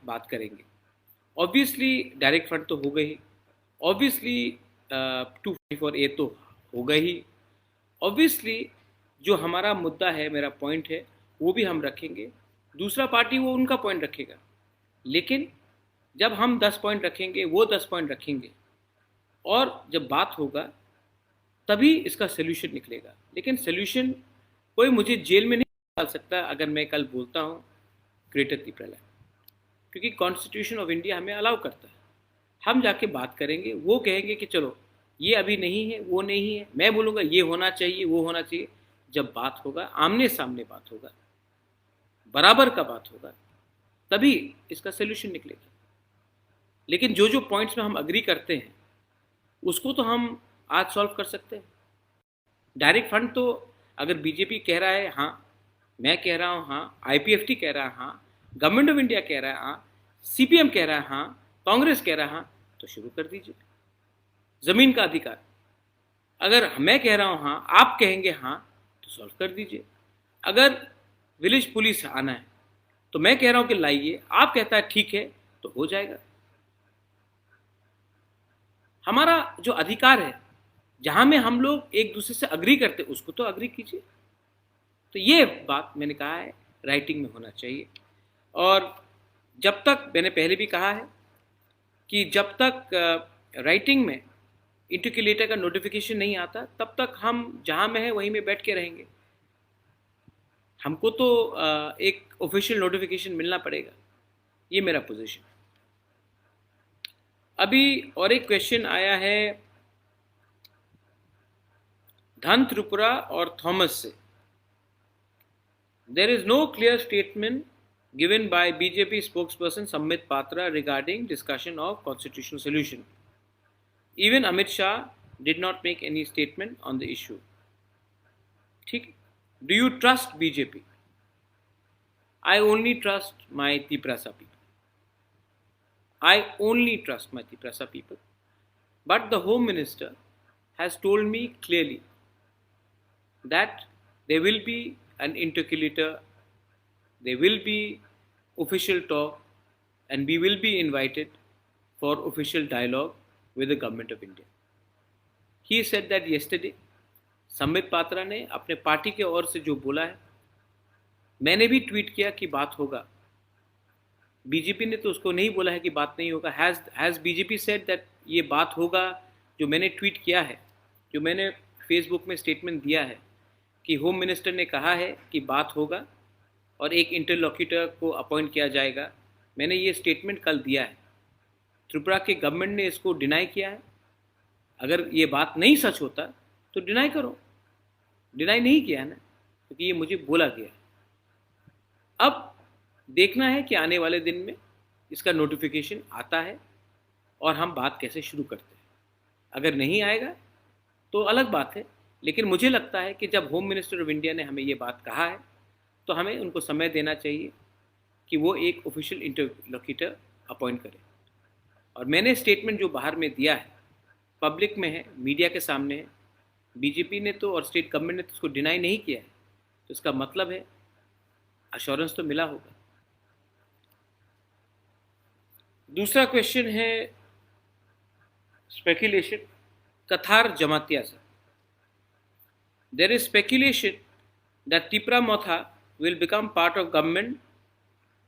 बात करेंगे। Obviously direct fund तो हो गई, ऑब्वियसली 244A तो हो गई ही, ऑब्वियसली जो हमारा मुद्दा है, मेरा पॉइंट है, वो भी हम रखेंगे। दूसरा पार्टी वो उनका पॉइंट रखेगा, लेकिन जब हम 10 पॉइंट रखेंगे, वो 10 पॉइंट रखेंगे, और जब बात होगा तभी इसका सोल्यूशन निकलेगा। लेकिन सोल्यूशन कोई मुझे जेल में नहीं डाल सकता अगर मैं कल बोलता हूँ ग्रेटर त्रिपुरा, क्योंकि कॉन्स्टिट्यूशन ऑफ इंडिया हमें अलाउ करता है। हम जाके बात करेंगे, वो कहेंगे कि चलो ये अभी नहीं है, वो नहीं है, मैं बोलूँगा ये होना चाहिए, वो होना चाहिए। जब बात होगा, आमने सामने बात होगा, बराबर का बात होगा, तभी इसका सोल्यूशन निकलेगा। लेकिन जो जो पॉइंट्स में हम अग्री करते हैं उसको तो हम आज सॉल्व कर सकते हैं। डायरेक्ट फंड तो अगर बीजेपी कह रहा है हाँ, मैं कह रहा हूँ हाँ, आईपीएफटी कह रहा है हाँ, गवर्नमेंट ऑफ इंडिया कह रहा है हाँ, सीपीएम कह रहा है हाँ, कांग्रेस कह रहा है हाँ, तो शुरू कर दीजिए। ज़मीन का अधिकार, अगर मैं कह रहा हूँ हाँ, आप कहेंगे हाँ, तो सॉल्व कर दीजिए। अगर विलेज पुलिस आना है तो मैं कह रहा हूँ कि लाइए, आप कहता है ठीक है, तो हो जाएगा। हमारा जो अधिकार है, जहां में हम लोग एक दूसरे से अग्री करते उसको तो अग्री कीजिए। तो ये बात मैंने कहा है राइटिंग में होना चाहिए। और जब तक, मैंने पहले भी कहा है कि जब तक राइटिंग में इंटरक्यूलेटर का नोटिफिकेशन नहीं आता, तब तक हम जहां में है वहीं में बैठ के रहेंगे। हमको तो एक ऑफिशियल नोटिफिकेशन मिलना पड़ेगा, ये मेरा पोजीशन। अभी और एक क्वेश्चन आया है धन त्रिपुरा और थॉमस से। There is no clear statement given by BJP spokesperson Sambit Patra regarding discussion of constitutional solution. Even Amit Shah did not make any statement on the issue. ठीक? Do you trust BJP? I only trust my Tiprasa people. I only trust my Tiprasa people. But the Home Minister has told me clearly that there will be an interlocutor, there will be official talk, and we will be invited for official dialogue with the government of India. He said that yesterday. Sambit Patra ने अपने party के ओर से जो बोला है, मैंने भी tweet किया कि बात होगा। बीजेपी ने तो उसको नहीं बोला है कि बात नहीं होगा। हैज़ बीजेपी सेड दैट ये बात होगा? जो मैंने ट्वीट किया है, जो मैंने फेसबुक में स्टेटमेंट दिया है कि होम मिनिस्टर ने कहा है कि बात होगा और एक इंटरलॉक्यूटर को अपॉइंट किया जाएगा, मैंने ये स्टेटमेंट कल दिया है। त्रिपुरा के गवर्नमेंट ने इसको डिनाई किया है। अगर ये बात नहीं सच होता तो डिनाई करो, डिनाई नहीं किया है ना, क्योंकि ये मुझे बोला गया है। अब देखना है कि आने वाले दिन में इसका नोटिफिकेशन आता है और हम बात कैसे शुरू करते हैं। अगर नहीं आएगा तो अलग बात है, लेकिन मुझे लगता है कि जब होम मिनिस्टर ऑफ इंडिया ने हमें ये बात कहा है तो हमें उनको समय देना चाहिए कि वो एक ऑफिशियल इंटरलॉक्यूटर अपॉइंट करें। और मैंने स्टेटमेंट जो बाहर में दिया है, पब्लिक में है, मीडिया के सामने है, बीजेपी ने तो और स्टेट गवर्नमेंट ने तो उसको डिनाई नहीं किया है, तो इसका मतलब है अश्योरेंस तो मिला होगा। दूसरा क्वेश्चन है स्पेकुलेशन, कथार जमातिया से। There is speculation that Tripura Motha will become part of government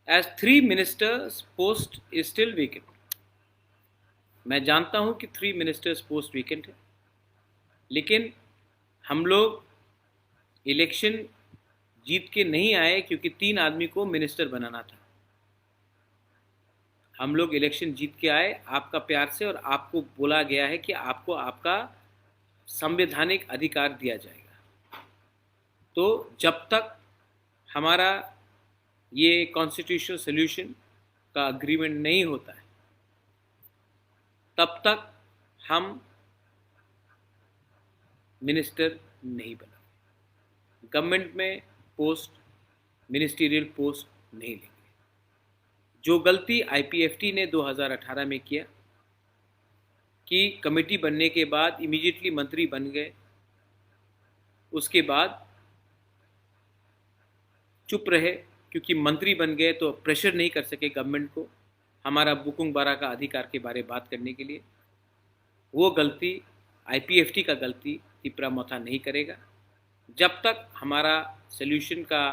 as 3 ministers post is still vacant. मैं जानता हूं कि 3 मिनिस्टर्स पोस्ट वेकेंट है, लेकिन हम लोग इलेक्शन जीत के नहीं आए क्योंकि 3 आदमी को मिनिस्टर बनाना था। हम लोग इलेक्शन जीत के आए आपका प्यार से, और आपको बोला गया है कि आपको आपका संवैधानिक अधिकार दिया जाएगा। तो जब तक हमारा ये कॉन्स्टिट्यूशनल सोल्यूशन का अग्रीमेंट नहीं होता है, तब तक हम मिनिस्टर नहीं बना। गवर्नमेंट में पोस्ट, मिनिस्टीरियल पोस्ट नहीं लेंगे। जो गलती आईपीएफटी ने 2018 में किया कि कमेटी बनने के बाद इमीडिएटली मंत्री बन गए, उसके बाद चुप रहे क्योंकि मंत्री बन गए तो प्रेशर नहीं कर सके गवर्नमेंट को, हमारा बुकुंग बारा का अधिकार के बारे में बात करने के लिए। वो गलती IPFT का गलती तिपरा मोथा नहीं करेगा। जब तक हमारा सोल्यूशन का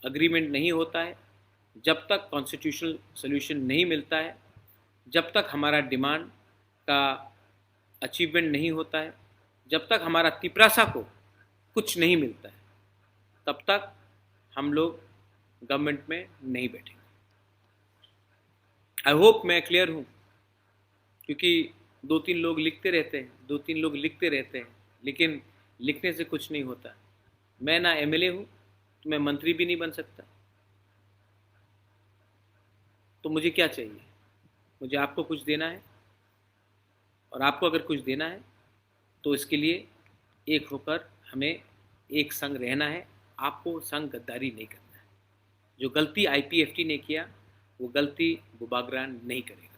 अग्रीमेंट नहीं होता है, जब तक कॉन्स्टिट्यूशनल सोल्यूशन नहीं मिलता है, जब तक हमारा डिमांड का अचीवमेंट नहीं होता है, जब तक हमारा तिपरासा को कुछ नहीं मिलता है, तब तक हम लोग गवर्नमेंट में नहीं बैठेंगे। आई होप मैं क्लियर हूँ, क्योंकि 2-3 लोग लिखते रहते हैं, लेकिन लिखने से कुछ नहीं होता। मैं ना MLA हूँ, तो मैं मंत्री भी नहीं बन सकता। तो मुझे क्या चाहिए? मुझे आपको कुछ देना है, और आपको अगर कुछ देना है तो इसके लिए एक होकर हमें एक संग रहना है। आपको संग गद्दारी नहीं करना है। जो गलती IPFT ने किया, वो गलती बुबागरान नहीं करेगा।